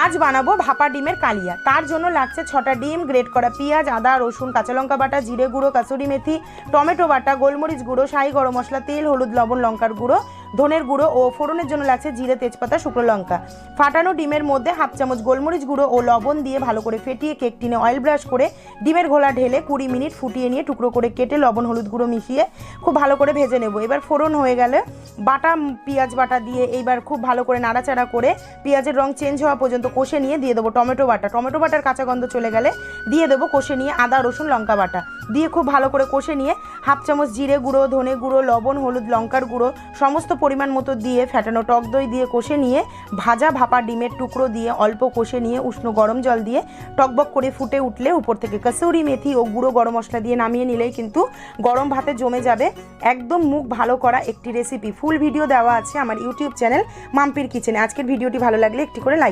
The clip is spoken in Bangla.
আজ বানাবো ভাপা ডিমের কালিয়া। তার জন্য লাগছে 6টা ডিম, গ্রেট করা পেঁয়াজ, আদা, রসুন, কাঁচা লঙ্কা বাটা, জিরে গুঁড়ো, কাসুরি মেথি, টমেটো বাটা, গোলমরিচ গুঁড়ো, শাহি গরম মশলা, তেল, হলুদ, লবণ, লঙ্কার গুঁড়ো, ধনের গুঁড়ো ও ফোড়নের জন্য লাগছে জিরে, তেজপাতা, শুকনো লঙ্কা। ফাটানো ডিমের মধ্যে হাফ চামচ গোলমরিচ গুঁড়ো ও লবণ দিয়ে ভালো করে ফেটিয়ে কেক টিনে অয়েল ব্রাশ করে ডিমের ঘোলা ঢেলে 20 মিনিট ফুটিয়ে নিয়ে টুকরো করে কেটে লবণ হলুদ গুঁড়ো মিশিয়ে খুব ভালো করে ভেজে নেব। এবার ফোড়ন হয়ে গেলে বাটা পেঁয়াজ বাটা দিয়ে এইবার খুব ভালো করে নাড়াচাড়া করে পেঁয়াজের রং চেঞ্জ হওয়া পর্যন্ত কষে নিয়ে দিয়ে দেবো টমেটো বাটা। টমেটো বাটার কাঁচা গন্ধ চলে গেলে দিয়ে দেবো কষে নিয়ে আদা, রসুন, লঙ্কা বাটা দিয়ে খুব ভালো করে কষে নিয়ে হাফ চামচ জিরে গুঁড়ো, ধনে গুঁড়ো, লবণ, হলুদ, লঙ্কার গুঁড়ো সমস্ত পরিমাণ মতো দিয়ে ফেটানো টক দই দিয়ে কষে নিয়ে ভাজা ভাপা ডিমের টুকরো দিয়ে অল্প কষে নিয়ে উষ্ণ গরম জল দিয়ে টকবক করে ফুটে উঠলে উপর থেকে কাসুরি মেথি ও গুঁড়ো গরম মশলা দিয়ে নামিয়ে নিলেই কিন্তু গরম ভাতে জমে যাবে একদম মুখ ভালো করা একটি রেসিপি। ফুল ভিডিও দেওয়া আছে আমার ইউটিউব চ্যানেল মাম্পির কিচেনে। আজকের ভিডিওটি ভালো লাগলে একটি করে লাইক